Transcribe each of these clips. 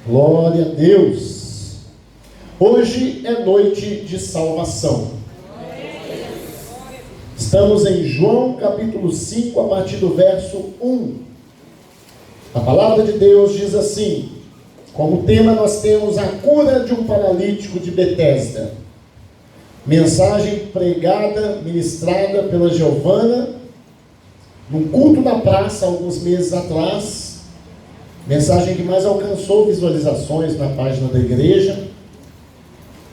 Glória a Deus. Hoje é noite de salvação. Estamos em João capítulo 5, a partir do verso 1. A palavra de Deus diz assim: como tema nós temos a cura de um paralítico de Betesda. Mensagem pregada, ministrada pela Giovana num culto na praça alguns meses atrás. Mensagem que mais alcançou visualizações na página da igreja.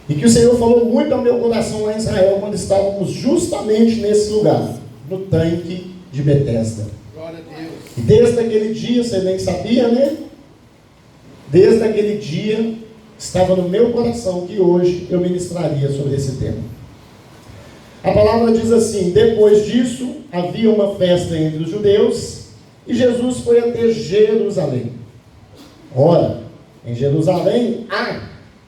E que o Senhor falou muito ao meu coração lá em Israel, quando estávamos justamente nesse lugar, no tanque de Betesda. Glória a Deus. E desde aquele dia, você nem sabia, né? Desde aquele dia, estava no meu coração que hoje eu ministraria sobre esse tema. A palavra diz assim: depois disso, havia uma festa entre os judeus, e Jesus foi até Jerusalém. Ora, em Jerusalém há,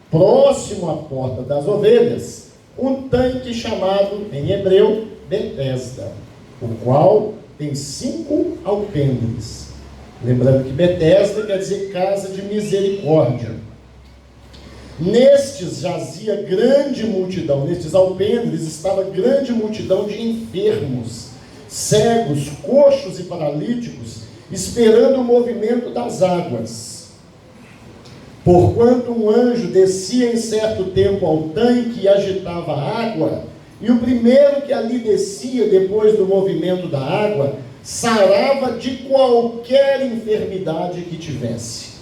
próximo à porta das ovelhas, um tanque chamado, em hebreu, Betesda, o qual tem 5 alpendres. Lembrando que Betesda quer dizer casa de misericórdia. Nestes jazia grande multidão, nestes alpendres estava grande multidão de enfermos, cegos, coxos e paralíticos, esperando o movimento das águas. Porquanto um anjo descia em certo tempo ao tanque e agitava a água, e o primeiro que ali descia depois do movimento da água, sarava de qualquer enfermidade que tivesse.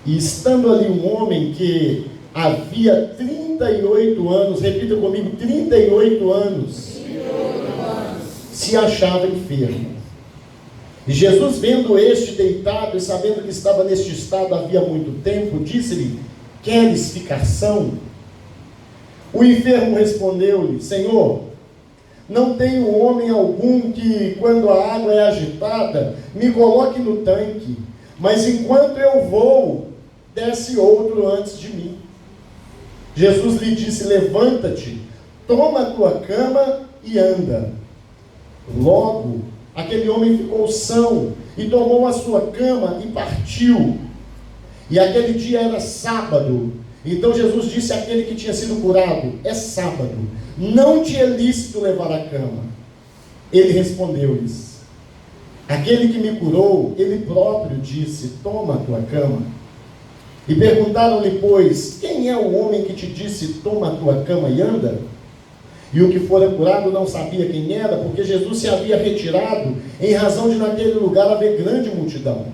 E estando ali um homem que havia 38 anos, repita comigo, 38 anos, se achava enfermo. E Jesus, vendo este deitado e sabendo que estava neste estado havia muito tempo, disse-lhe: queres ficar são? O enfermo respondeu-lhe: Senhor, não tenho homem algum que, quando a água é agitada, me coloque no tanque, mas enquanto eu vou, desce outro antes de mim. Jesus lhe disse: levanta-te, toma a tua cama e anda. Logo, aquele homem ficou são e tomou a sua cama e partiu. E aquele dia era sábado. Então Jesus disse àquele que tinha sido curado: é sábado, não te é lícito levar a cama. Ele respondeu-lhes: aquele que me curou, ele próprio disse: toma a tua cama. E perguntaram-lhe, pois, quem é o homem que te disse: toma a tua cama e anda? E o que fora curado não sabia quem era, porque Jesus se havia retirado, em razão de naquele lugar haver grande multidão.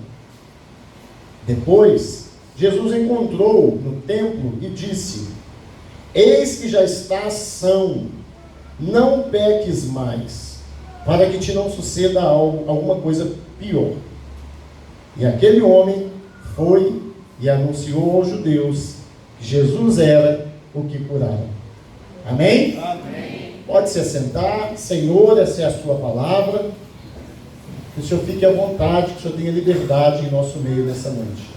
Depois, Jesus encontrou no templo e disse: eis que já estás são, não peques mais, para que te não suceda alguma coisa pior. E aquele homem foi e anunciou aos judeus que Jesus era o que curava. Amém? Amém. Pode se assentar. Senhor, essa é a sua palavra. Que o Senhor fique à vontade, que o Senhor tenha liberdade em nosso meio nessa noite.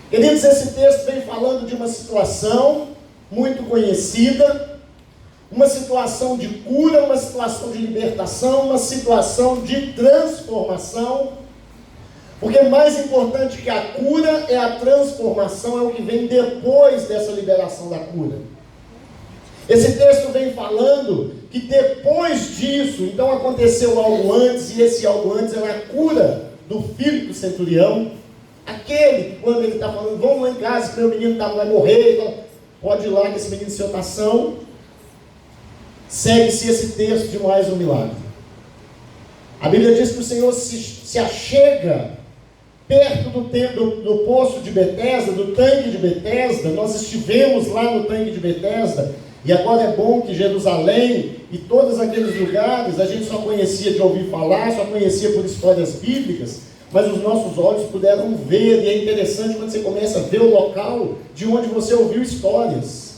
Queridos, esse texto vem falando de uma situação muito conhecida, uma situação de cura, uma situação de libertação, uma situação de transformação. Porque mais importante que a cura é a transformação, é o que vem depois dessa liberação da cura. Esse texto vem falando que depois disso, então aconteceu algo antes, e esse algo antes era a cura do filho do centurião. Aquele que, quando ele está falando: vamos lá em casa que meu menino vai morrer, então, pode ir lá que esse menino seu está são. Segue-se esse texto de mais um milagre. A Bíblia diz que o Senhor se achega perto do poço de Betesda, do tanque de Betesda. Nós estivemos lá no tanque de Betesda, e agora é bom que Jerusalém e todos aqueles lugares a gente só conhecia de ouvir falar, só conhecia por histórias bíblicas, mas os nossos olhos puderam ver, e é interessante quando você começa a ver o local de onde você ouviu histórias.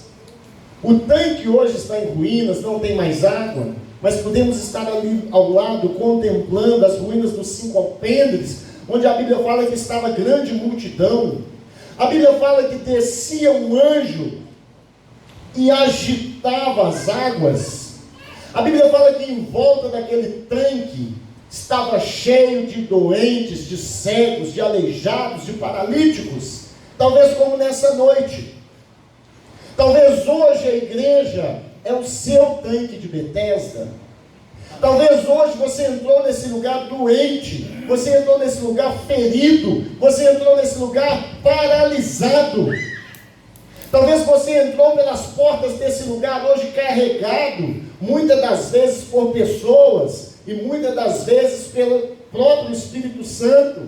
O tanque hoje está em ruínas, não tem mais água, mas podemos estar ali ao lado contemplando as ruínas dos 5 alpendres, onde a Bíblia fala que estava grande multidão. A Bíblia fala que descia um anjo e agitava as águas. A Bíblia fala que em volta daquele tanque estava cheio de doentes, de cegos, de aleijados, de paralíticos. Talvez como nessa noite. Talvez hoje a igreja é o seu tanque de Betesda. Talvez hoje você entrou nesse lugar doente, você entrou nesse lugar ferido, você entrou nesse lugar paralisado. Talvez você entrou pelas portas desse lugar hoje carregado, muitas das vezes por pessoas, e muitas das vezes pelo próprio Espírito Santo.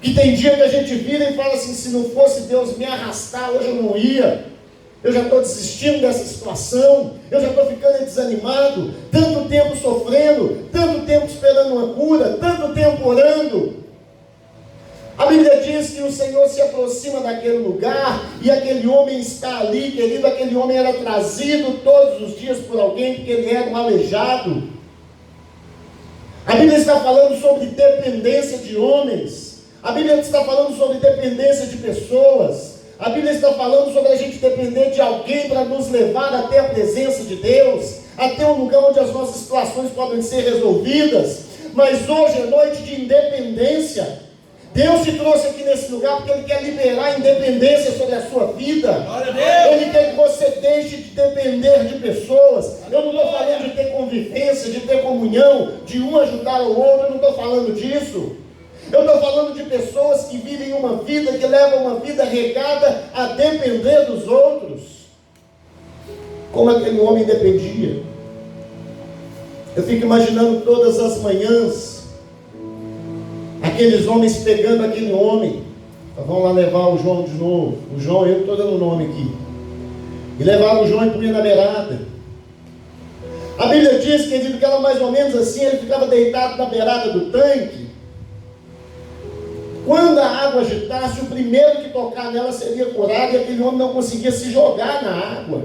Que tem dia que a gente vira e fala assim, se não fosse Deus me arrastar, hoje eu não ia. Eu já estou desistindo dessa situação, eu já estou ficando desanimado, tanto tempo sofrendo, tanto tempo esperando uma cura, tanto tempo orando. A Bíblia diz que o Senhor se aproxima daquele lugar, e aquele homem está ali, querido. Aquele homem era trazido todos os dias por alguém, porque ele era um aleijado. A Bíblia está falando sobre dependência de homens, a Bíblia está falando sobre dependência de pessoas. A Bíblia está falando sobre a gente depender de alguém para nos levar até a presença de Deus, até um lugar onde as nossas situações podem ser resolvidas. Mas hoje é noite de independência. Deus te trouxe aqui nesse lugar porque Ele quer liberar a independência sobre a sua vida. Ele quer que você deixe de depender de pessoas. Eu não estou falando de ter convivência, de ter comunhão, de um ajudar o outro, eu não estou falando disso. Eu estou falando de pessoas que vivem uma vida, que levam uma vida regada a depender dos outros, como aquele homem dependia. Eu fico imaginando todas as manhãs, aqueles homens pegando aquele homem, vamos lá levar o João de novo, o João, eu estou dando o nome aqui, e levavam o João e punha na beirada. A Bíblia diz, querido, que era mais ou menos assim, ele ficava deitado na beirada do tanque. Quando a água agitasse, o primeiro que tocar nela seria curado, e aquele homem não conseguia se jogar na água.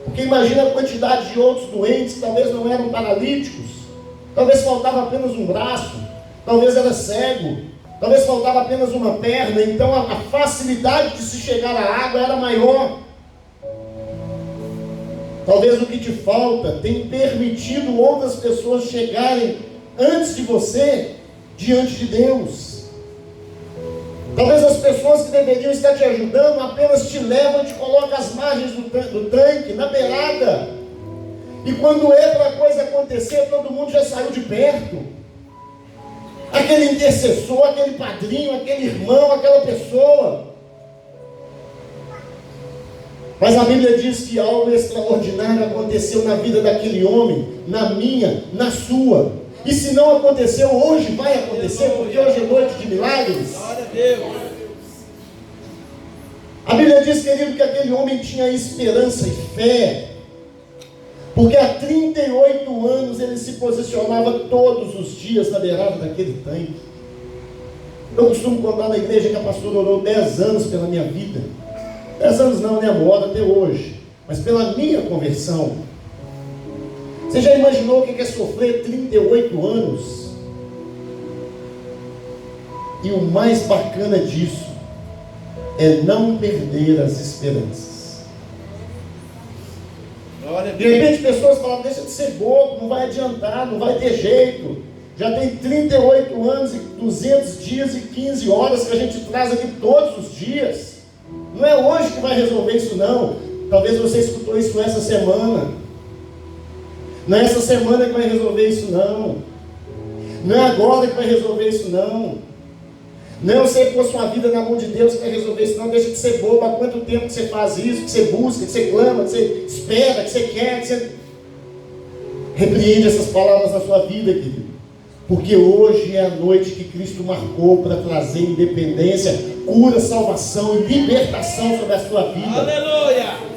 Porque imagina a quantidade de outros doentes que talvez não eram paralíticos, talvez faltava apenas um braço, talvez era cego, talvez faltava apenas uma perna. Então a facilidade de se chegar à água era maior. Talvez o que te falta tenha permitido outras pessoas chegarem antes de você diante de Deus. Talvez as pessoas que deveriam estar te ajudando apenas te levam e te colocam às margens do tanque, na beirada. E quando é para a coisa acontecer, todo mundo já saiu de perto. Aquele intercessor, aquele padrinho, aquele irmão, aquela pessoa. Mas a Bíblia diz que algo extraordinário aconteceu na vida daquele homem, na minha, na sua. E se não aconteceu, hoje vai acontecer, porque hoje é noite de milagres. A Bíblia diz, querido, que aquele homem tinha esperança e fé, porque há 38 anos ele se posicionava todos os dias na beirada daquele tanque. Eu costumo contar na igreja que a pastora orou 10 anos pela minha vida. 10 anos não, né, amor, até hoje, mas pela minha conversão. Você já imaginou o que é sofrer 38 anos? E o mais bacana disso é não perder as esperanças. De repente pessoas falam, deixa de ser bobo, não vai adiantar, não vai ter jeito. Já tem 38 anos e 200 dias e 15 horas que a gente traz aqui todos os dias. Não é hoje que vai resolver isso não. Talvez você escutou isso essa semana. Não é essa semana que vai resolver isso não. Não é agora que vai resolver isso não. Não é você pôr sua vida na mão de Deus que vai resolver isso não. Deixa de ser bobo. Há quanto tempo que você faz isso, que você busca, que você clama, que você espera, que você quer, que você... Repreende essas palavras na sua vida, querido. Porque hoje é a noite que Cristo marcou para trazer independência, cura, salvação e libertação sobre a sua vida. Aleluia!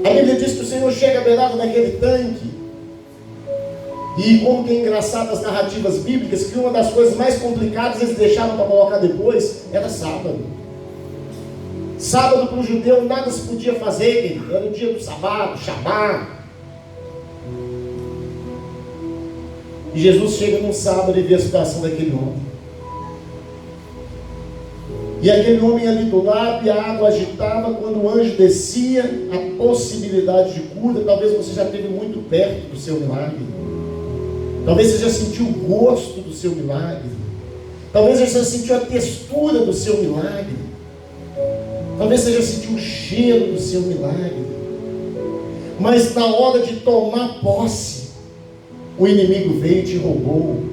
A Bíblia diz que o Senhor chega à beirada daquele tanque. E como que é engraçado as narrativas bíblicas, que uma das coisas mais complicadas eles deixaram para colocar depois, era sábado. Sábado para o judeu nada se podia fazer, querido. Era o dia do sábado, Shabá. E Jesus chega num sábado e vê a situação daquele homem. E aquele homem ali do lado, e a água agitava, quando o anjo descia, a possibilidade de cura. Talvez você já esteve muito perto do seu milagre. Talvez você já sentiu o gosto do seu milagre. Talvez você já sentiu a textura do seu milagre. Talvez você já sentiu o cheiro do seu milagre. Mas na hora de tomar posse, o inimigo veio e te roubou.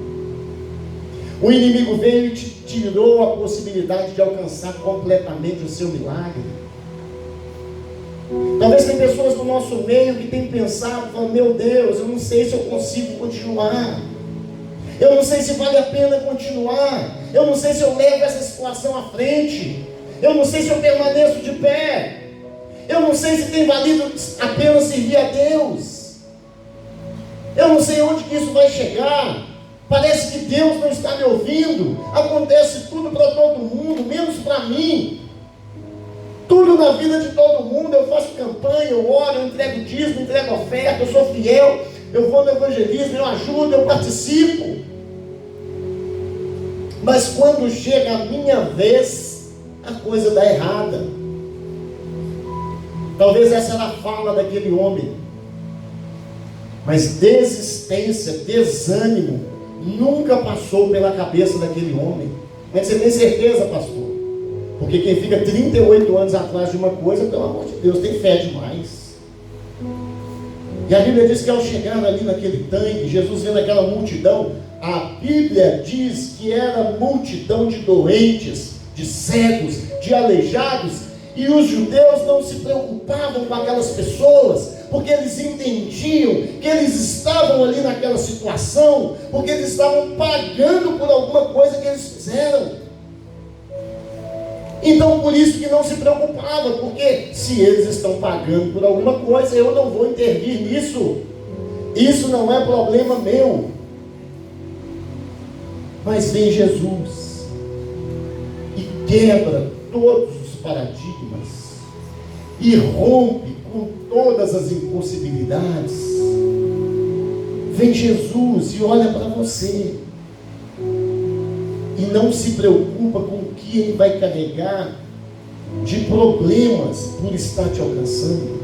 O inimigo veio e te tirou a possibilidade de alcançar completamente o seu milagre. Talvez tem pessoas no nosso meio que têm pensado, falando, meu Deus, eu não sei se eu consigo continuar. Eu não sei se vale a pena continuar. Eu não sei se eu levo essa situação à frente. Eu não sei se eu permaneço de pé. Eu não sei se tem valido a pena servir a Deus. Eu não sei onde que isso vai chegar. Parece que Deus não está me ouvindo. Acontece tudo para todo mundo, menos para mim. Tudo na vida de todo mundo. Eu faço campanha, eu oro, eu entrego dízimo, entrego oferta, eu sou fiel, eu vou no evangelismo, eu ajudo, eu participo. Mas quando chega a minha vez, a coisa dá errada. Talvez essa era a fala daquele homem. Mas desistência, desânimo, nunca passou pela cabeça daquele homem. Mas você tem certeza, pastor? Porque quem fica 38 anos atrás de uma coisa, pelo amor de Deus, tem fé demais. E a Bíblia diz que ao chegar ali naquele tanque, Jesus vendo aquela multidão, a Bíblia diz que era multidão de doentes, de cegos, de aleijados, e os judeus não se preocupavam com aquelas pessoas, porque eles entendiam que eles estavam ali naquela situação, porque eles estavam pagando por alguma coisa que eles fizeram. Então por isso que não se preocupava, porque se eles estão pagando por alguma coisa, eu não vou intervir nisso. Isso não é problema meu. Mas vem Jesus e quebra todos os paradigmas e rompe com todas as impossibilidades. Vem Jesus e olha para você e não se preocupa com o que ele vai carregar de problemas por estar te alcançando.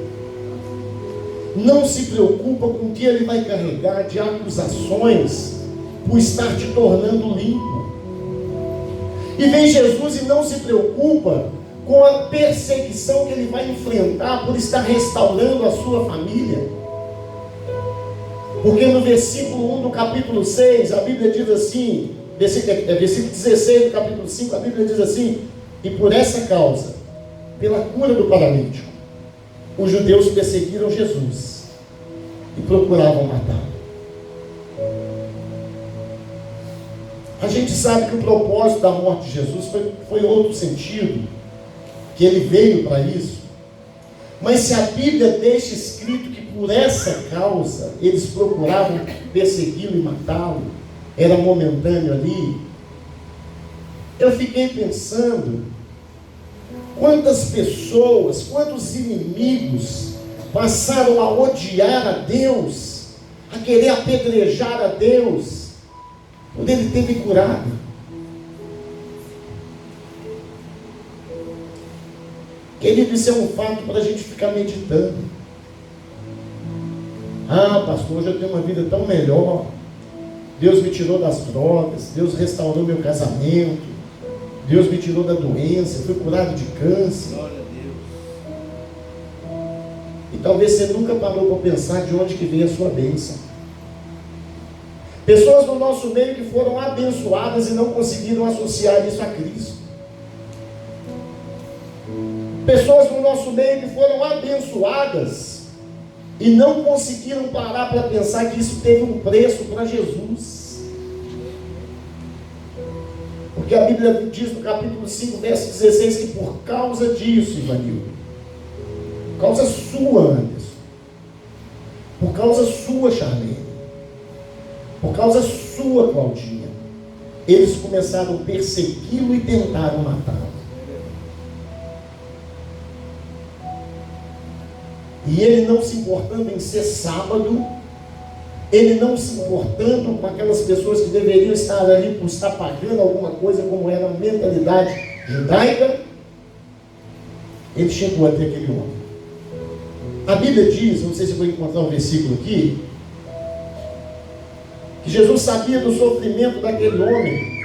Não se preocupa com o que ele vai carregar de acusações por estar te tornando limpo. E vem Jesus e não se preocupa com a perseguição que ele vai enfrentar por estar restaurando a sua família. Porque no versículo 1 do capítulo 6, a Bíblia diz assim, versículo 16 do capítulo 5, a Bíblia diz assim: e por essa causa, pela cura do paralítico, os judeus perseguiram Jesus e procuravam matá-lo. A gente sabe que o propósito da morte de Jesus foi outro sentido, que ele veio para isso. Mas se a Bíblia deixa escrito que por essa causa eles procuravam persegui-lo e matá-lo, era momentâneo ali, eu fiquei pensando quantas pessoas, quantos inimigos passaram a odiar a Deus, a querer apedrejar a Deus por ele ter me curado. Querido, isso é um fato para a gente ficar meditando. Ah, pastor, hoje eu tenho uma vida tão melhor. Deus me tirou das drogas, Deus restaurou meu casamento, Deus me tirou da doença, eu fui curado de câncer. Glória a Deus. E talvez você nunca parou para pensar de onde que vem a sua bênção. Pessoas no nosso meio que foram abençoadas e não conseguiram associar isso a Cristo. Pessoas no nosso meio que foram abençoadas e não conseguiram parar para pensar que isso teve um preço para Jesus. Porque a Bíblia diz no capítulo 5, verso 16, que por causa disso, Ivanildo, por causa sua, Anderson, por causa sua, Charlene, por causa sua, Claudinha, eles começaram a persegui-lo e tentaram matá-lo. E ele não se importando em ser sábado, ele não se importando com aquelas pessoas que deveriam estar ali por estar pagando alguma coisa, como era a mentalidade judaica, ele chegou até aquele homem. A Bíblia diz, não sei se eu vou encontrar um versículo aqui, que Jesus sabia do sofrimento daquele homem.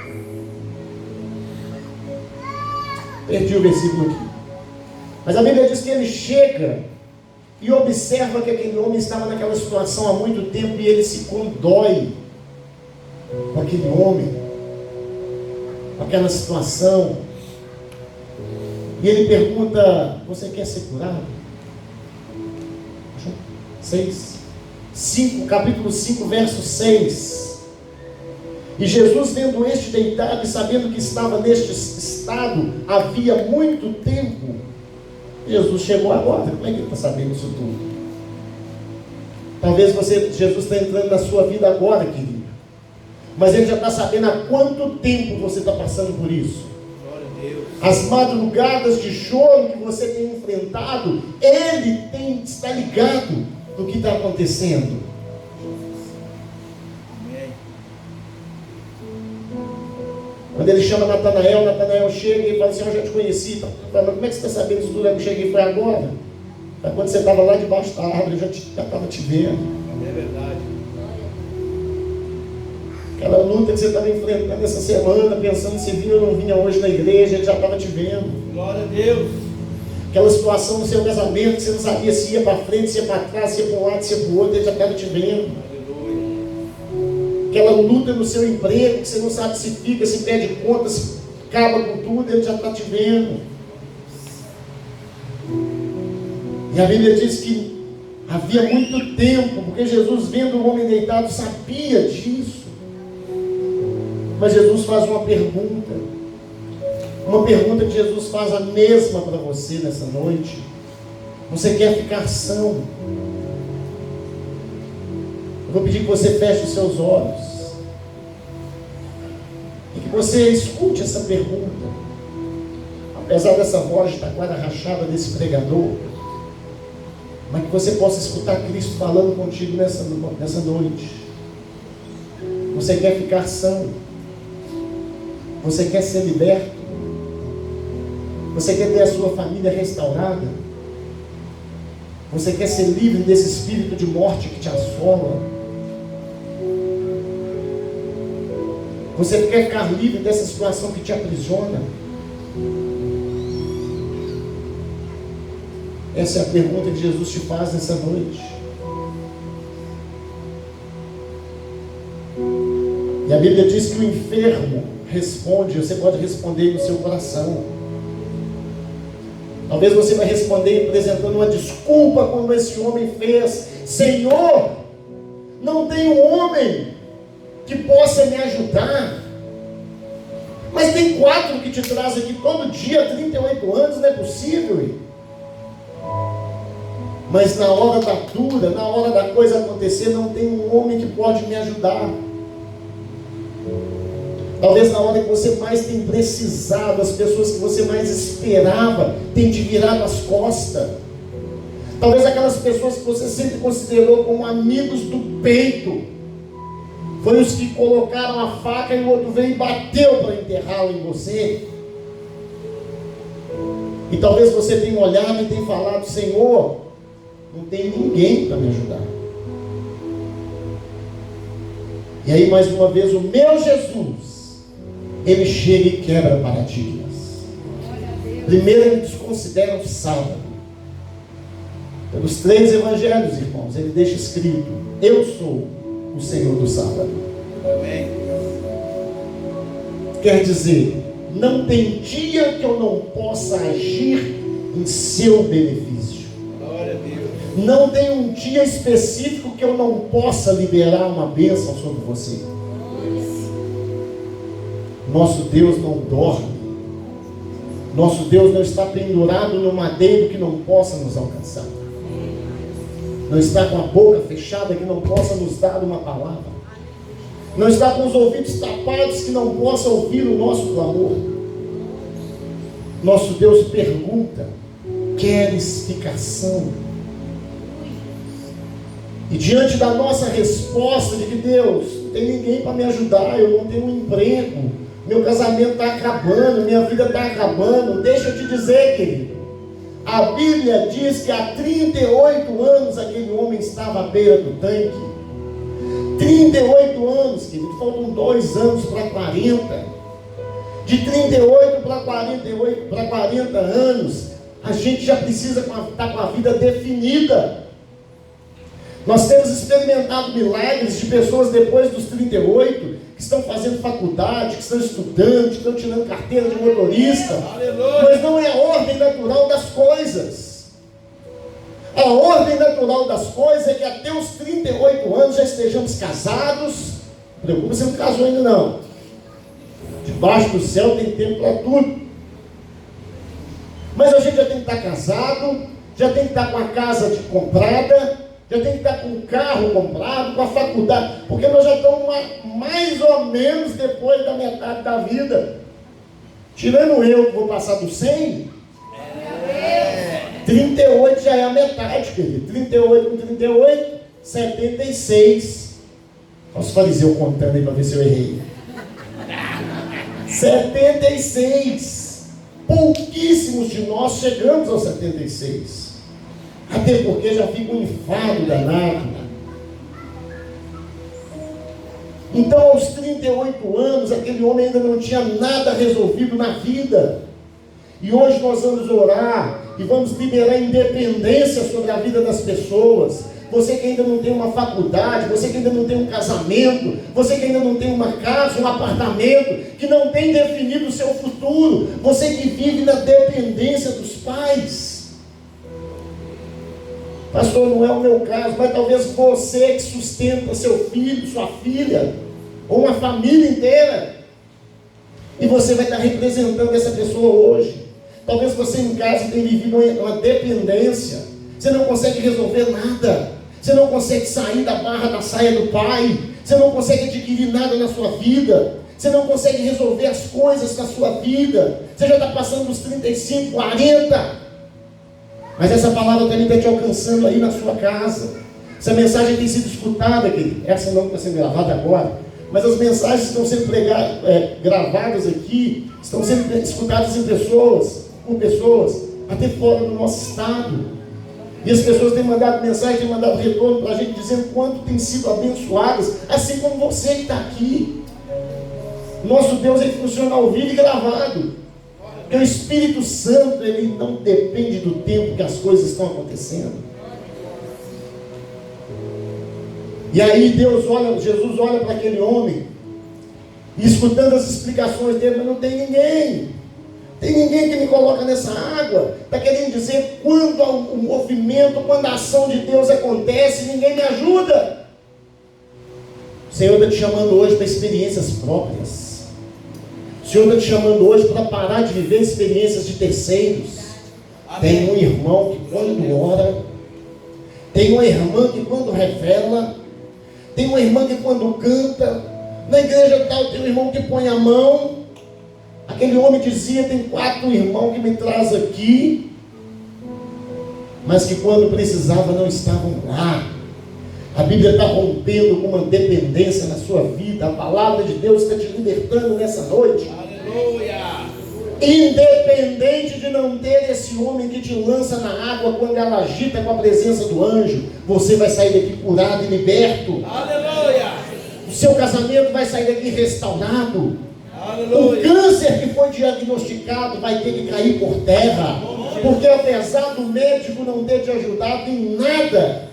Perdi o versículo aqui. Mas a Bíblia diz que ele chega e observa que aquele homem estava naquela situação há muito tempo e ele se condói com aquele homem, com aquela situação. E ele pergunta: você quer ser curado? 5, capítulo 5, verso 6. E Jesus, vendo este deitado e sabendo que estava neste estado havia muito tempo, Jesus chegou agora. Como é que ele está sabendo isso tudo? Talvez Jesus está entrando na sua vida agora, querido, mas ele já está sabendo há quanto tempo você está passando por isso. As madrugadas de choro que você tem enfrentado, ele está ligado no que está acontecendo. Quando ele chama Natanael chega e fala assim: eu já te conheci. Fala: como é que você está sabendo isso tudo? Eu cheguei, foi agora. Mas quando você estava lá debaixo da árvore, eu já estava te vendo. É verdade. Aquela luta que você estava enfrentando essa semana, pensando se vinha ou não vinha hoje na igreja, ele já estava te vendo. Glória a Deus. Aquela situação no seu casamento, que você não sabia se ia para frente, se ia para trás, se ia para um lado, se ia para o outro, ele já estava te vendo. Aleluia. Aquela luta no seu emprego, que você não sabe se fica, se pede conta, se acaba com tudo, ele já está te vendo. E a Bíblia diz que havia muito tempo, porque Jesus, vendo o homem deitado, sabia disso. Mas Jesus faz uma pergunta que Jesus faz a mesma para você nessa noite. Você quer ficar são? Eu vou pedir que você feche os seus olhos e que você escute essa pergunta. Apesar dessa voz de taquara rachada desse pregador, mas que você possa escutar Cristo falando contigo nessa noite. Você quer ficar são? Você quer ser liberto? Você quer ter a sua família restaurada? Você quer ser livre desse espírito de morte que te assola? Você quer ficar livre dessa situação que te aprisiona? Essa é a pergunta que Jesus te faz nessa noite. E a Bíblia diz que o enfermo responde. Você pode responder no seu coração. Talvez você vai responder apresentando uma desculpa, como esse homem fez: Senhor, não tem um homem que possa me ajudar. Mas tem 4 que te traz aqui todo dia, 38 anos, não é possível. Mas na hora da dura, na hora da coisa acontecer, não tem um homem que pode me ajudar. Talvez na hora que você mais tem precisado, as pessoas que você mais esperava têm te virado as costas. Talvez aquelas pessoas que você sempre considerou como amigos do peito, foi os que colocaram a faca e o outro veio e bateu para enterrá-lo em você. E talvez você tenha olhado e tenha falado: Senhor, não tem ninguém para me ajudar. E aí, mais uma vez, o meu Jesus, ele chega e quebra paradigmas. Primeiro, ele desconsidera o sábado. Pelos 3 evangelhos, irmãos, ele deixa escrito: eu sou o Senhor do sábado. Amém. Quer dizer, não tem dia que eu não possa agir em seu benefício. Glória a Deus. Não tem um dia específico que eu não possa liberar uma bênção sobre você. Nosso Deus não dorme. Nosso Deus não está pendurado no madeiro que não possa nos alcançar. Não está com a boca fechada que não possa nos dar uma palavra. Não está com os ouvidos tapados que não possa ouvir o nosso clamor. Nosso Deus pergunta: queres ficar são? E diante da nossa resposta de que Deus, não tem ninguém para me ajudar, eu não tenho um emprego, meu casamento está acabando, minha vida está acabando, deixa eu te dizer, querido, a Bíblia diz que há 38 anos aquele homem estava à beira do tanque. 38 anos, querido, faltam 2 anos para 40. De 38 para 40 anos, a gente já precisa estar com a vida definida. Nós temos experimentado milagres de pessoas depois dos 38, que estão fazendo faculdade, que estão estudando, que estão tirando carteira de motorista. Aleluia. Mas não é a ordem natural das coisas. A ordem natural das coisas é que até os 38 anos já estejamos casados. Não preocupa, você não casou ainda não. Debaixo do céu tem tempo para tudo. Mas a gente já tem que estar casado, já tem que estar com a casa comprada, já tem que estar com o carro comprado, com a faculdade, porque nós já estamos mais ou menos depois da metade da vida. Tirando eu que vou passar do 100, 38 já é a metade, querido. 38 com 38, 76. Olha os fariseus contando aí para ver se eu errei. 76. Pouquíssimos de nós chegamos aos 76. Até porque já fica um enfado danado. Então, aos 38 anos, aquele homem ainda não tinha nada resolvido na vida. E hoje nós vamos orar e vamos liberar independência sobre a vida das pessoas. Você que ainda não tem uma faculdade, você que ainda não tem um casamento, você que ainda não tem uma casa, um apartamento, que não tem definido o seu futuro, você que vive na dependência dos pais. Pastor, não é o meu caso, mas talvez você que sustenta seu filho, sua filha, ou uma família inteira, e você vai estar representando essa pessoa hoje. Talvez você em casa tenha vivido uma dependência, você não consegue resolver nada, você não consegue sair da barra da saia do pai, você não consegue adquirir nada na sua vida, você não consegue resolver as coisas na sua vida, você já está passando dos 35, 40, mas essa palavra também está te alcançando aí na sua casa. Essa mensagem tem sido escutada, querido. Essa não está sendo gravada agora, mas as mensagens estão sendo gravadas aqui, estão sendo escutadas por pessoas até fora do nosso estado. E as pessoas têm mandado mensagem, têm mandado retorno para a gente dizendo quanto têm sido abençoadas, assim como você que está aqui. Nosso Deus é funciona ao vivo e gravado. Porque o Espírito Santo, ele não depende do tempo que as coisas estão acontecendo. E aí Jesus olha para aquele homem, e escutando as explicações dele, mas não tem ninguém. Tem ninguém que me coloca nessa água. Está querendo dizer, quando o movimento, quando a ação de Deus acontece, ninguém me ajuda. O Senhor está te chamando hoje para experiências próprias. O Senhor está te chamando hoje para parar de viver experiências de terceiros. Tem um irmão que quando ora, tem uma irmã que quando revela, tem uma irmã que quando canta, na igreja tal tem um irmão que põe a mão. Aquele homem dizia, tem 4 irmãos que me traz aqui, mas que quando precisava não estavam lá. A Bíblia está rompendo com uma dependência na sua vida. A palavra de Deus está te libertando nessa noite. Aleluia. Independente de não ter esse homem que te lança na água quando ela agita com a presença do anjo, você vai sair daqui curado e liberto. Aleluia. O seu casamento vai sair daqui restaurado. Aleluia. O câncer que foi diagnosticado vai ter que cair por terra, porque apesar do médico não ter te ajudado em nada,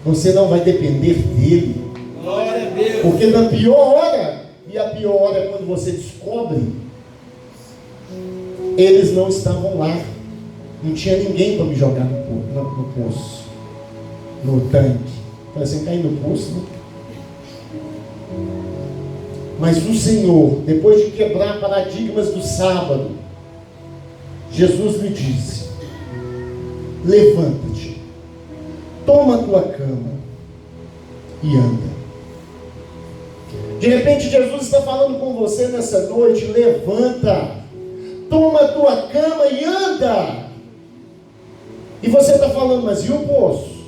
você não vai depender dele. Glória a Deus. Porque na pior hora, e a pior hora é quando você descobre, eles não estavam lá, não tinha ninguém para me jogar no poço, no tanque. Então assim, cair no poço, né? Mas o Senhor, depois de quebrar paradigmas do sábado, Jesus lhe disse: levanta-te, toma a tua cama e anda. De repente Jesus está falando com você nessa noite: levanta, toma a tua cama e anda. E você está falando, mas e o poço?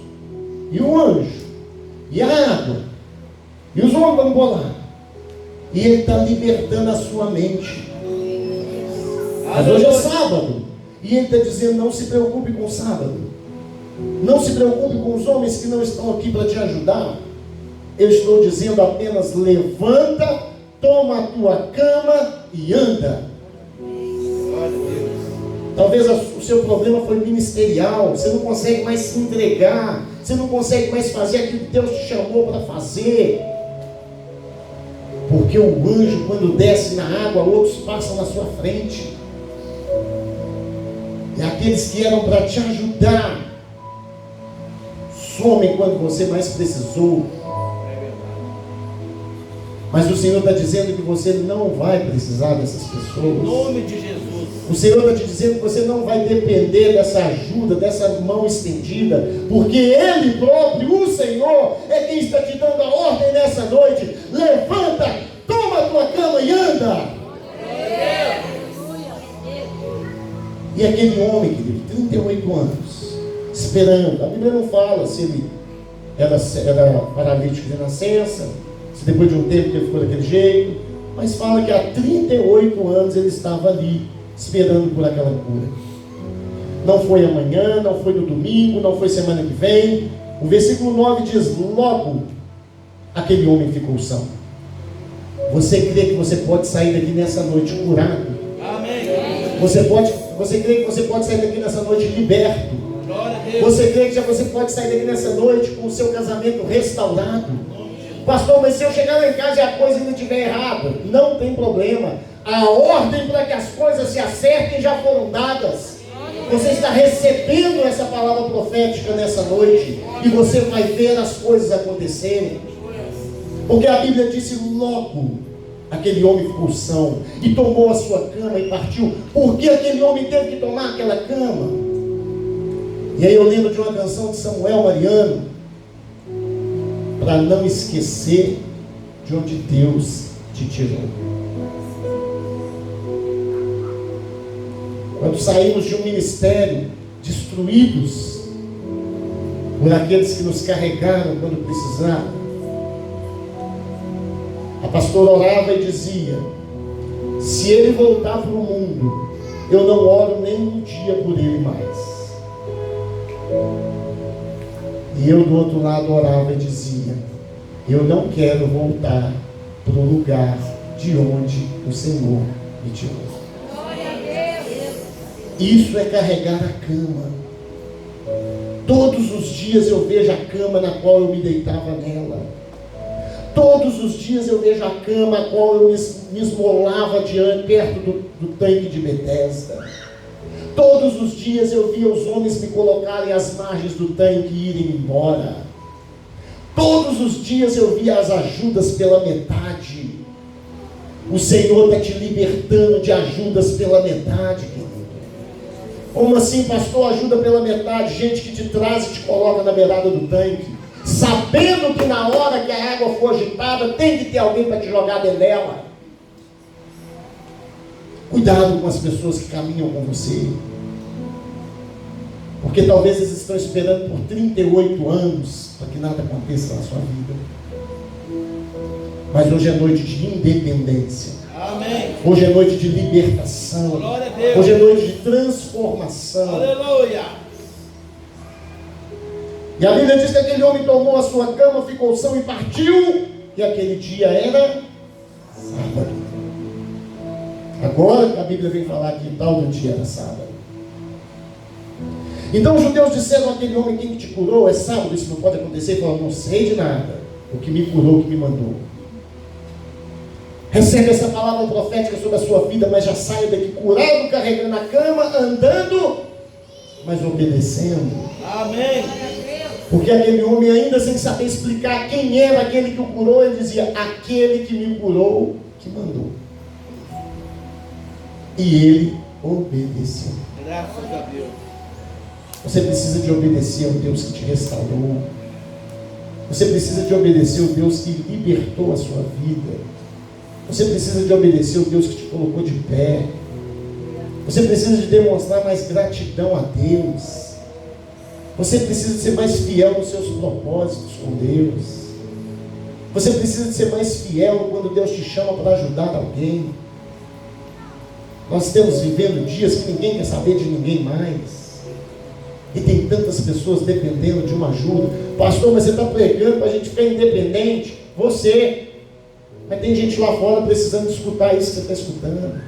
E o anjo? E a água? E os homens vão bolar? E Ele está libertando a sua mente. Mas hoje é sábado. E Ele está dizendo, não se preocupe com o sábado. Não se preocupe com os homens que não estão aqui para te ajudar. Eu estou dizendo apenas: levanta, toma a tua cama e anda. Talvez o seu problema foi ministerial. Você não consegue mais se entregar. Você não consegue mais fazer aquilo que Deus te chamou para fazer. Porque o anjo, quando desce na água, outros passam na sua frente. E aqueles que eram para te ajudar somem quando você mais precisou. Mas o Senhor está dizendo que você não vai precisar dessas pessoas. Em nome de Jesus. O Senhor está te dizendo que você não vai depender dessa ajuda, dessa mão estendida, porque Ele próprio, o Senhor, é quem está te dando a ordem nessa noite. Levanta, toma a tua cama e anda. E aquele homem, querido, 38 anos, esperando. A Bíblia não fala se ele era paralítico de nascença, se depois de um tempo ele ficou daquele jeito, mas fala que há 38 anos ele estava ali, esperando por aquela cura. Não foi amanhã, não foi no domingo, não foi semana que vem. O versículo 9 diz: logo aquele homem ficou são. Você crê que você pode sair daqui nessa noite curado? Amém. Você crê que você pode sair daqui nessa noite liberto? Glória a Deus. Você crê que você pode sair daqui nessa noite com o seu casamento restaurado? Pastor, mas se eu chegar lá em casa e a coisa ainda estiver errada, não tem problema. A ordem para que as coisas se acertem já foram dadas. Você está recebendo essa palavra profética nessa noite, e você vai ver as coisas acontecerem. Porque a Bíblia disse: logo aquele homem ficou são e tomou a sua cama e partiu. Por que aquele homem teve que tomar aquela cama? E aí eu lembro de uma canção de Samuel Mariano, para não esquecer de onde Deus te tirou. Quando saímos de um ministério destruídos por aqueles que nos carregaram quando precisaram, a pastora orava e dizia: se ele voltar para o mundo, eu não oro nem um dia por ele mais. E eu do outro lado orava e dizia: eu não quero voltar para o lugar de onde o Senhor me tirou. Isso é carregar a cama. Todos os dias eu vejo a cama na qual eu me deitava nela. Todos os dias eu vejo a cama a qual eu me esmolava perto do tanque de Betesda. Todos os dias eu via os homens me colocarem às margens do tanque e irem embora. Todos os dias eu via as ajudas pela metade. O Senhor está te libertando de ajudas pela metade, querido. Como assim, pastor? Ajuda pela metade? Gente que te traz e te coloca na beirada do tanque, sabendo que na hora que a água for agitada, tem que ter alguém para te jogar dentro dela. Cuidado com as pessoas que caminham com você, porque talvez eles estão esperando por 38 anos para que nada aconteça na sua vida. Mas hoje é noite de independência. Amém. Hoje é noite de libertação. Glória a Deus. Hoje é noite de transformação. Aleluia. E a Bíblia diz que aquele homem tomou a sua cama, ficou são e partiu. E aquele dia era sábado. Agora a Bíblia vem falar que tal do dia era sábado. Então os judeus disseram àquele homem: quem te curou? É sábado, isso não pode acontecer. Ele falou: não sei de nada. O que me curou, o que me mandou. Recebe essa palavra profética sobre a sua vida, mas já saia daqui curado, carregando a cama, andando, mas obedecendo. Amém. Porque aquele homem, ainda sem saber explicar quem era aquele que o curou, ele dizia: aquele que me curou, que mandou. E ele obedeceu. Graças a Deus. Você precisa de obedecer ao Deus que te restaurou. Você precisa de obedecer ao Deus que libertou a sua vida. Você precisa de obedecer ao Deus que te colocou de pé. Você precisa de demonstrar mais gratidão a Deus. Você precisa de ser mais fiel nos seus propósitos com Deus. Você precisa de ser mais fiel quando Deus te chama para ajudar alguém. Nós estamos vivendo dias que ninguém quer saber de ninguém mais. E tem tantas pessoas dependendo de uma ajuda. Pastor, mas você está pregando para a gente ficar independente. Você. Mas tem gente lá fora precisando escutar isso que você está escutando.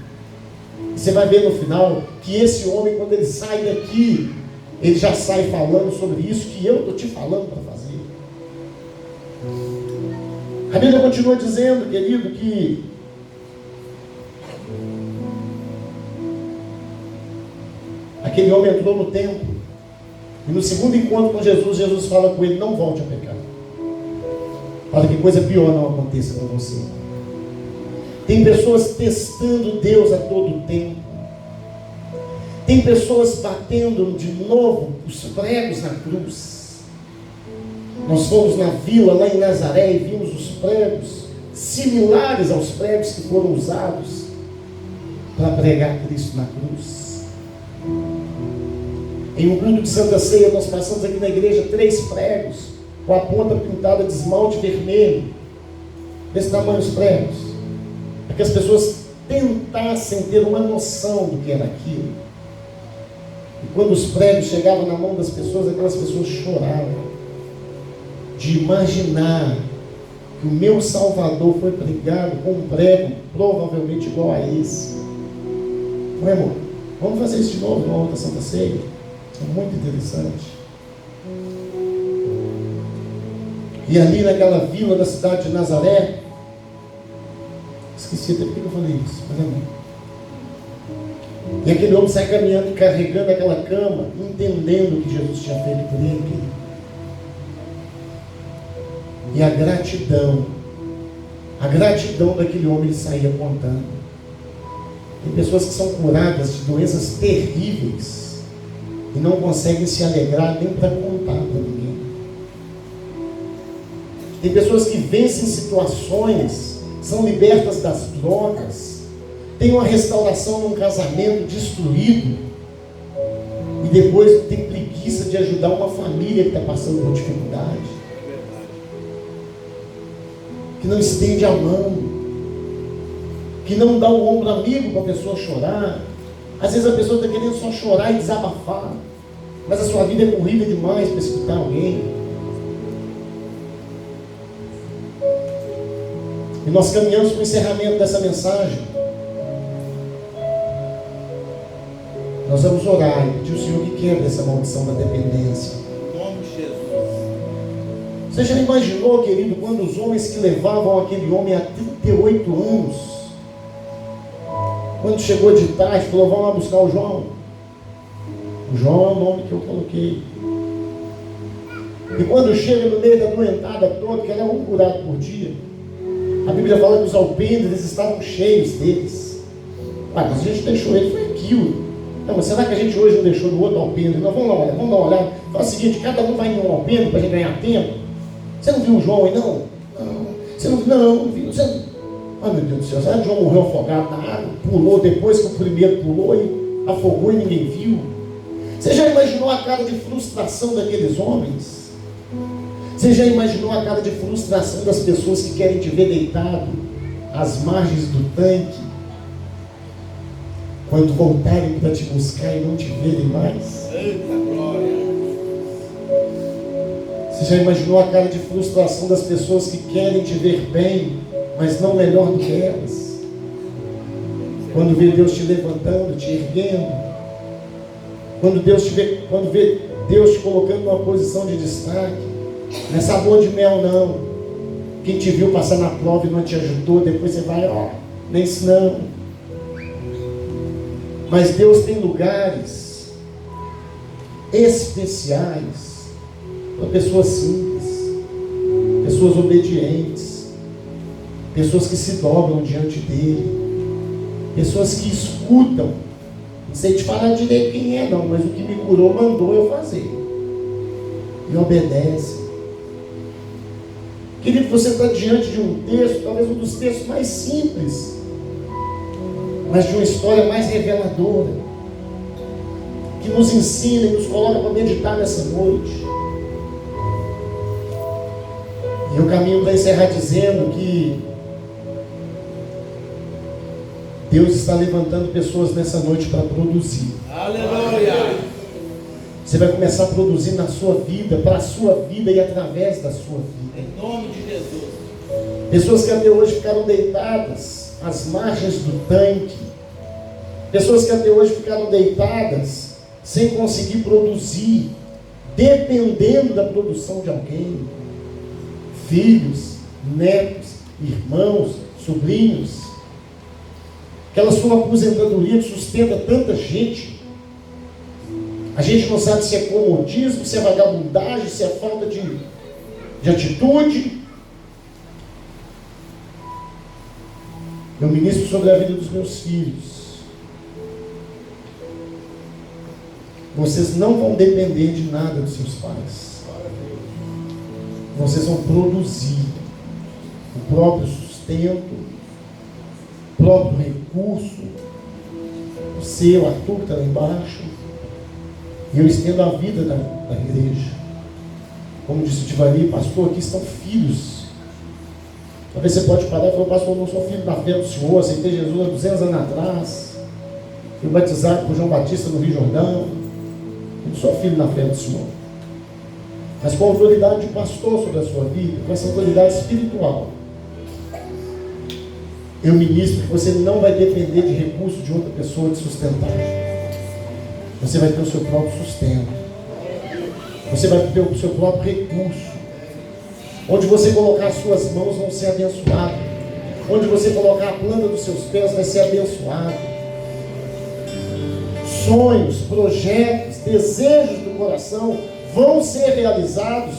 E você vai ver no final que esse homem, quando ele sai daqui, ele já sai falando sobre isso que eu estou te falando para fazer. A Bíblia continua dizendo, querido, que aquele homem entrou no templo. E no segundo encontro com Jesus, Jesus fala com ele: não volte a pecar. Para que coisa pior não aconteça com você. Tem pessoas testando Deus a todo tempo. Tem pessoas batendo de novo os pregos na cruz. Nós fomos na vila lá em Nazaré e vimos os pregos similares aos pregos que foram usados para pregar Cristo na cruz. Em um culto de Santa Ceia, nós passamos aqui na igreja 3 pregos com a ponta pintada de esmalte vermelho, desse tamanho os pregos, para que as pessoas tentassem ter uma noção do que era aquilo. E quando os pregos chegavam na mão das pessoas, aquelas pessoas choravam de imaginar que o meu Salvador foi pregado com um prego provavelmente igual a esse. Não é, amor? Vamos fazer isso de novo numa outra Santa Ceia? É muito interessante. E ali naquela vila da cidade de Nazaré, esqueci até porque eu falei isso, mas amém. E aquele homem sai caminhando e carregando aquela cama, entendendo o que Jesus tinha feito por ele, querido. E a gratidão daquele homem, ele saía contando. Tem pessoas que são curadas de doenças terríveis e não conseguem se alegrar nem para contar para ninguém. Tem pessoas que vencem situações, são libertas das drogas, tem uma restauração num casamento destruído e depois tem preguiça de ajudar uma família que está passando por dificuldade, que não estende a mão, que não dá o ombro amigo para a pessoa chorar. Às vezes a pessoa está querendo só chorar e desabafar, mas a sua vida é corrida demais para escutar alguém. E nós caminhamos para o encerramento dessa mensagem. Nós vamos orar e pedir ao Senhor que quebre essa maldição da dependência. Em nome de Jesus. Você já imaginou, querido, quando os homens que levavam aquele homem há 38 anos, quando chegou de tarde, falou: vamos lá buscar o João. O João é o nome que eu coloquei. E quando chega no meio da doentada toda, que era um curado por dia, a Bíblia fala que os alpendres estavam cheios deles. Mas a gente deixou ele, foi aquilo. Não, mas será que a gente hoje não deixou no outro alpendre? Não, vamos dar uma olhada. Fala o seguinte: cada um vai em um alpendre para a gente ganhar tempo. Você não viu o João aí, não? Não. Você não viu? Não viu. Você não... Ah, meu Deus do céu, será que o João morreu afogado na água? Pulou depois que o primeiro pulou e afogou e ninguém viu? Você já imaginou a cara de frustração daqueles homens? Você já imaginou a cara de frustração das pessoas que querem te ver deitado às margens do tanque, quando voltarem para te buscar e não te verem mais? Eita glória! Você já imaginou a cara de frustração das pessoas que querem te ver bem, mas não melhor do que elas? Quando vê Deus te levantando, te erguendo, quando vê Deus te colocando numa posição de destaque, não é sabor de mel não. Quem te viu passar na prova e não te ajudou, depois você vai, nem isso não. Mas Deus tem lugares especiais para pessoas simples, pessoas obedientes, pessoas que se dobram diante dele, pessoas que escutam. Não sei te falar direito quem é não, mas o que me curou mandou eu fazer e obedece. Querido, você está diante de um texto, talvez um dos textos mais simples, mas de uma história mais reveladora, que nos ensina e nos coloca para meditar nessa noite. E eu caminho para encerrar dizendo que Deus está levantando pessoas nessa noite para produzir. Aleluia! Você vai começar a produzir na sua vida, para a sua vida e através da sua vida. Em nome de Jesus. Pessoas que até hoje ficaram deitadas às margens do tanque. Pessoas que até hoje ficaram deitadas sem conseguir produzir, dependendo da produção de alguém. Filhos, netos, irmãos, sobrinhos. Aquela sua aposentadoria que sustenta tanta gente. A gente não sabe se é comodismo, se é vagabundagem, se é falta de atitude. Eu ministro sobre a vida dos meus filhos. Vocês não vão depender de nada dos seus pais. Vocês vão produzir o próprio sustento, o próprio recurso. O seu, Arthur, que está lá embaixo. E eu estendo a vida da igreja. Como disse o Tivari, pastor, aqui estão filhos. Talvez você pode parar e falar, pastor, eu não sou filho da fé do Senhor, aceitei Jesus há 200 anos atrás. Fui batizado por João Batista no Rio Jordão. Eu não sou filho da fé do Senhor. Mas com a autoridade de pastor sobre a sua vida, com essa autoridade espiritual, eu ministro que você não vai depender de recurso de outra pessoa de sustentar. Você vai ter o seu próprio sustento. Você vai ter o seu próprio recurso. Onde você colocar as suas mãos vão ser abençoados. Onde você colocar a planta dos seus pés vai ser abençoado. Sonhos, projetos, desejos do coração vão ser realizados.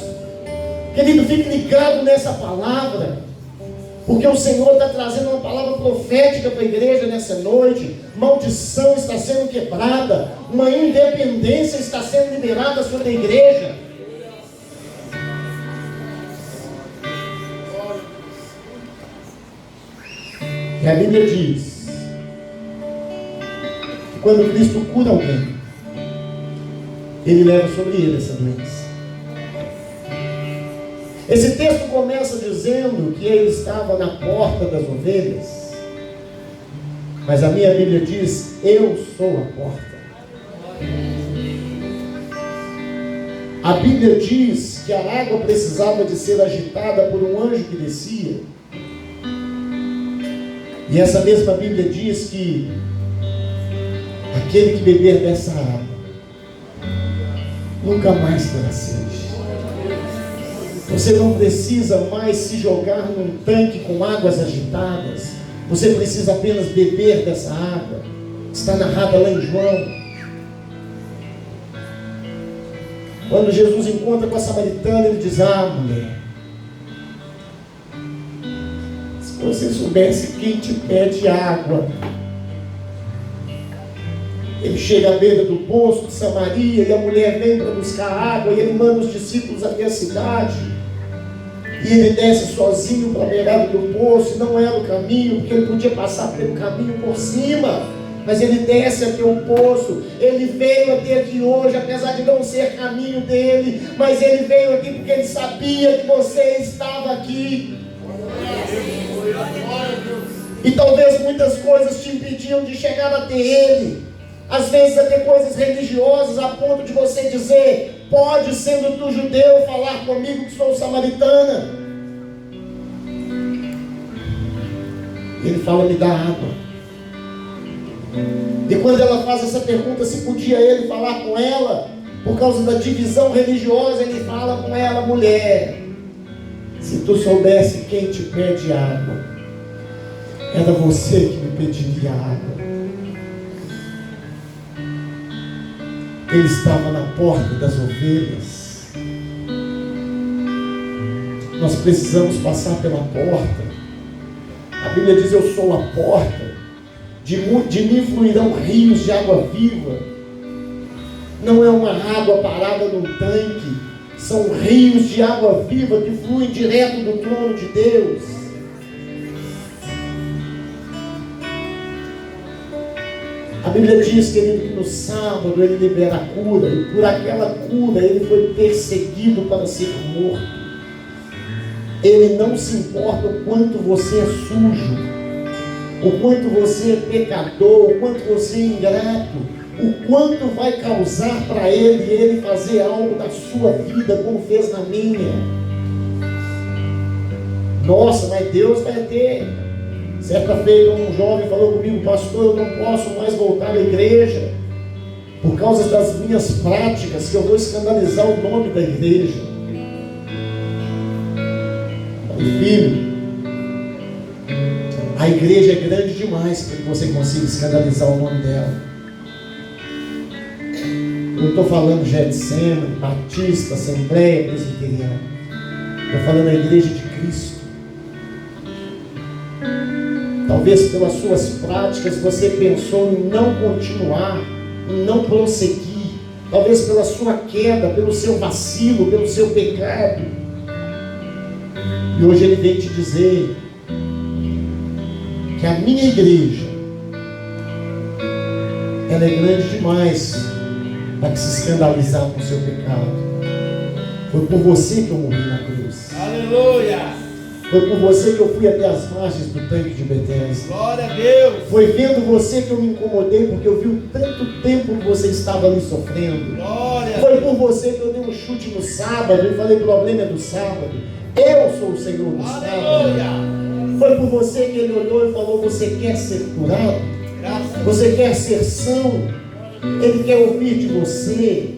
Querido, fique ligado nessa palavra, porque o Senhor está trazendo uma palavra profética para a igreja nessa noite. Maldição está sendo quebrada, uma independência está sendo liberada sobre a igreja. E a Bíblia diz que quando Cristo cura alguém, Ele leva sobre ele essa doença. Esse texto começa dizendo que ele estava na porta das ovelhas, mas a minha Bíblia diz: eu sou a porta. A Bíblia diz que a água precisava de ser agitada por um anjo que descia. E essa mesma Bíblia diz que aquele que beber dessa água nunca mais terá sede. Você não precisa mais se jogar num tanque com águas agitadas. Você precisa apenas beber dessa água. Está narrada lá em João. Quando Jesus encontra com a samaritana, ele diz: ah, mulher, se você soubesse quem te pede água. Ele chega à beira do poço de Samaria e a mulher vem para buscar água, e ele manda os discípulos até a cidade, e ele desce sozinho para a beirada do poço, e não era o caminho, porque ele podia passar pelo caminho por cima, mas ele desce até o poço. Ele veio até aqui hoje, apesar de não ser caminho dele, mas ele veio aqui porque ele sabia que você estava aqui. E talvez muitas coisas te impediam de chegar até ele. Às vezes até coisas religiosas, a ponto de você dizer: pode, sendo tu judeu, falar comigo que sou samaritana. Ele fala: me dá água. E quando ela faz essa pergunta, se podia ele falar com ela, por causa da divisão religiosa, ele fala com ela: mulher, se tu soubesse quem te pede água, era você que me pediria água. Ele estava na porta das ovelhas. Nós precisamos passar pela porta. A Bíblia diz: eu sou a porta. De mim fluirão rios de água viva. Não é uma água parada num tanque. São rios de água viva que fluem direto do trono de Deus. A Bíblia diz, querido, que no sábado ele libera a cura, e por aquela cura ele foi perseguido para ser morto. Ele não se importa o quanto você é sujo, o quanto você é pecador, o quanto você é ingrato. o quanto vai causar para ele fazer algo da sua vida, como fez na minha. Nossa, mas Deus vai ter. Certa feita um jovem falou comigo: pastor, eu não posso mais voltar à igreja por causa das minhas práticas, que eu vou escandalizar o nome da igreja. Falei: filho, a igreja é grande demais para que você consiga escandalizar o nome dela. Não estou falando Getsemane, Batista, Assembleia Presbiteriana. Estou falando da igreja de Cristo. Talvez pelas suas práticas você pensou em não continuar, em não prosseguir. Talvez pela sua queda, pelo seu vacilo, pelo seu pecado. E hoje ele vem te dizer que a minha igreja, ela é grande demais para que se escandalizar com o seu pecado. Foi por você que eu morri na cruz. Aleluia! Foi por você que eu fui até as margens do tanque de Betesda. Glória a Deus! Foi vendo você que eu me incomodei, porque eu vi o tanto tempo que você estava ali sofrendo. Glória! Foi por você que eu dei um chute no sábado e falei: problema é do sábado. Eu sou o Senhor do sábado. Aleluia! Foi por você que ele olhou e falou: você quer ser curado? Graças a Você quer ser são? Ele quer ouvir de você.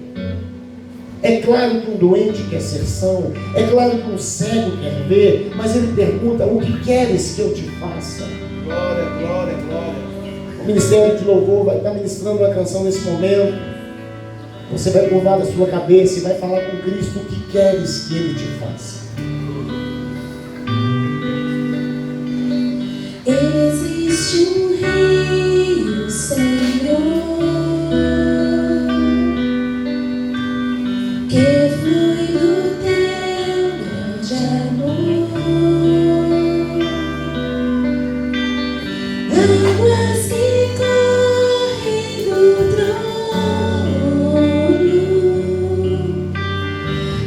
É claro que um doente quer ser são, é claro que um cego quer ver, mas ele pergunta: o que queres que eu te faça? Glória, glória, glória. O Ministério de Louvor vai estar ministrando uma canção nesse momento. Você vai curvar a sua cabeça e vai falar com Cristo: o que queres que Ele te faça? Existe um Rei, o Senhor, que flui do teu grande amor, águas que correm do trono,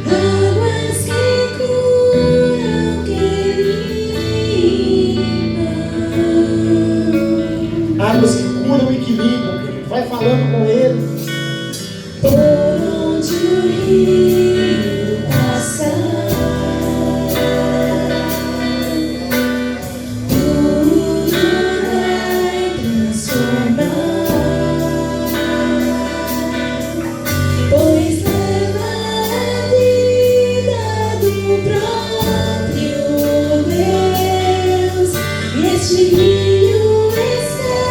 águas que curam, que limpam, Águas que curam e que limpam. Vai falando com Ele. por onde o rio passar, tudo vai transformar, pois leva a vida do próprio Deus, e este rio está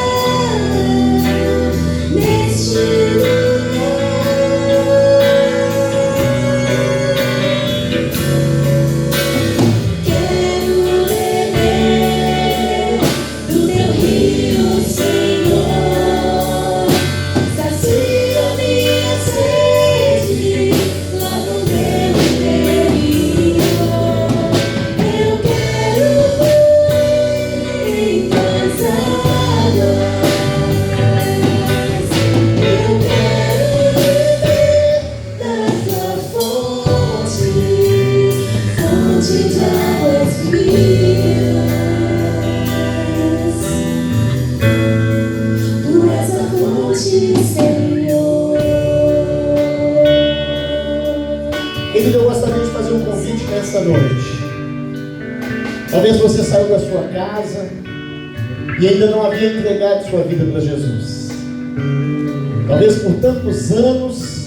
neste lugar. Quero beber do teu rio, Senhor, sacia minha sede lá no teu interior. Eu quero fluir em tuas águas, eu quero beber da tua fonte, fonte de águas vivas. Tu és a fonte, Senhor. Querido, eu gostaria de fazer um convite nesta noite. Talvez você saiu da sua casa e ainda não havia entregado sua vida para Jesus. Talvez por tantos anos,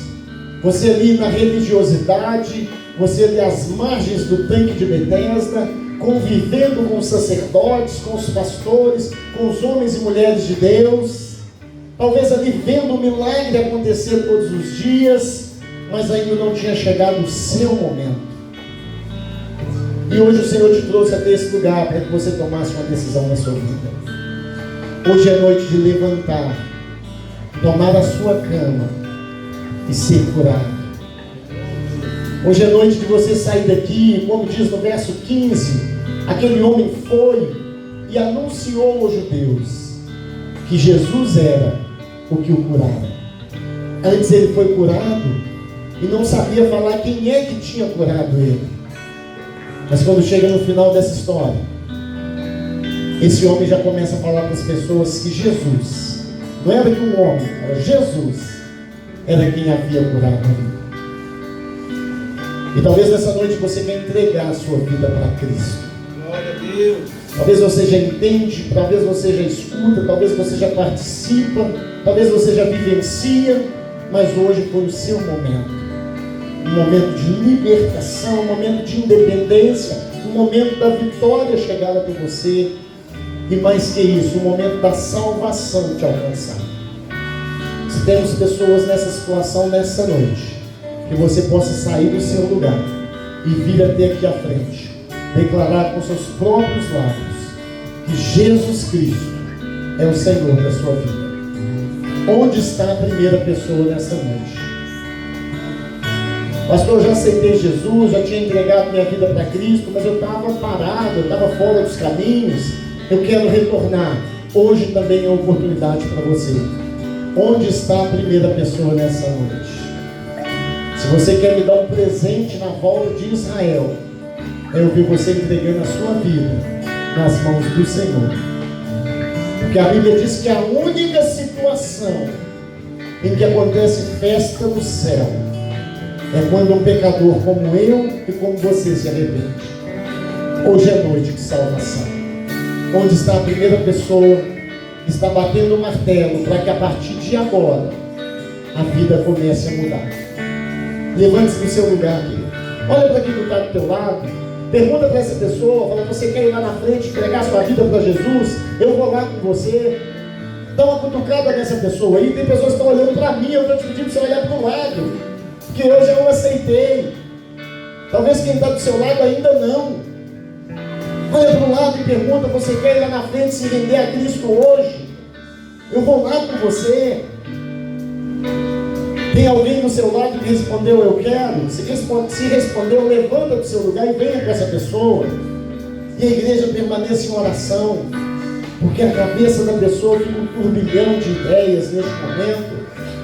você ali na religiosidade, você ali às margens do tanque de Betesda, convivendo com os sacerdotes, com os pastores, com os homens e mulheres de Deus, talvez ali vendo o milagre acontecer todos os dias, mas ainda não tinha chegado o seu momento. E hoje o Senhor te trouxe até esse lugar para que você tomasse uma decisão na sua vida. Hoje é noite de levantar, tomar a sua cama e ser curado. Hoje é noite de você sair daqui, como diz no verso 15, aquele homem foi e anunciou aos judeus que Jesus era o que o curava. Antes ele foi curado e não sabia falar quem é que tinha curado ele. Mas quando chega no final dessa história, esse homem já começa a falar para as pessoas que Jesus Não era que um homem, era Jesus, era quem havia curado a vida. E talvez nessa noite você quer entregar a sua vida para Cristo. Glória a Deus. Talvez você já entende, talvez você já escuta, talvez você já participa, talvez você já vivencia, mas hoje foi o seu momento. Um momento de libertação, um momento de independência, um momento da vitória chegar até você. E mais que isso, um momento da salvação te alcançar. Se temos pessoas nessa situação nessa noite, que você possa sair do seu lugar e vir até aqui à frente, declarar com seus próprios lábios que Jesus Cristo é o Senhor da sua vida. Onde está a primeira pessoa nessa noite? Pastor, eu já aceitei Jesus, já tinha entregado minha vida para Cristo, mas eu estava parado, eu estava fora dos caminhos, eu quero retornar. Hoje também é uma oportunidade para você. Onde está a primeira pessoa nessa noite? Se você quer me dar um presente na volta de Israel, eu vi você entregando a sua vida nas mãos do Senhor. Porque a Bíblia diz que a única situação em que acontece festa no céu é quando um pecador como eu e como você se arrepende. Hoje é noite de salvação. Onde está a primeira pessoa que está batendo o martelo para que a partir de agora a vida comece a mudar? Levante-se do seu lugar aqui. Olha para quem está do teu lado. Pergunta para essa pessoa, fala, você quer ir lá na frente, entregar sua vida para Jesus? Eu vou lá com você. Dá uma cutucada nessa pessoa aí. Tem pessoas que estão olhando para mim, eu estou te pedindo para você olhar para o lado, que eu já não aceitei. Talvez quem está do seu lado ainda não. Olha para o lado e pergunta, você quer ir lá na frente se render a Cristo hoje? Eu vou lá com você. Tem alguém do seu lado que respondeu, eu quero? Se respondeu, levanta do seu lugar e venha com essa pessoa. E a igreja permaneça em oração, porque a cabeça da pessoa fica um turbilhão de ideias neste momento.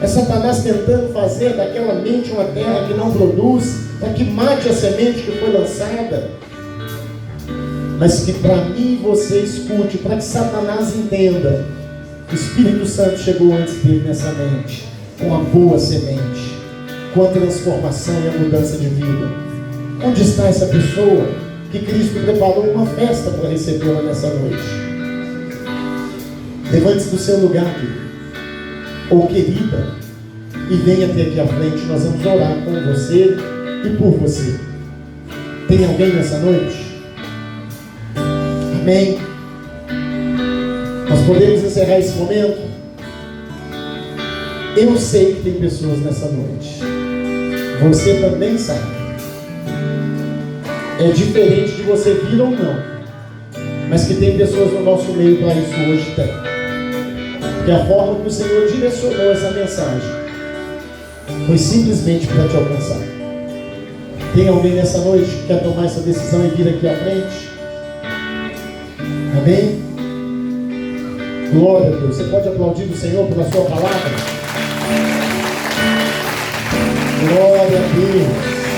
É Satanás tentando fazer daquela mente uma terra que não produz, para que mate a semente que foi lançada. Mas que para mim você escute, para que Satanás entenda, o Espírito Santo chegou antes dele nessa mente, com a boa semente, com a transformação e a mudança de vida. Onde está essa pessoa que Cristo preparou uma festa para recebê-la nessa noite? Levante-se do seu lugar, querido, ou querida, e venha até aqui à frente. Nós vamos orar com você e por você. Tem alguém nessa noite? Amém? Nós podemos encerrar esse momento? Eu sei que tem pessoas nessa noite. Você também sabe. É diferente de você vir ou não, mas que tem pessoas no nosso meio para isso hoje tem. Porque a forma que o Senhor direcionou essa mensagem foi simplesmente para te alcançar. Tem alguém nessa noite que quer tomar essa decisão e vir aqui à frente? Amém? Glória a Deus. Você pode aplaudir o Senhor pela sua palavra? Glória a Deus.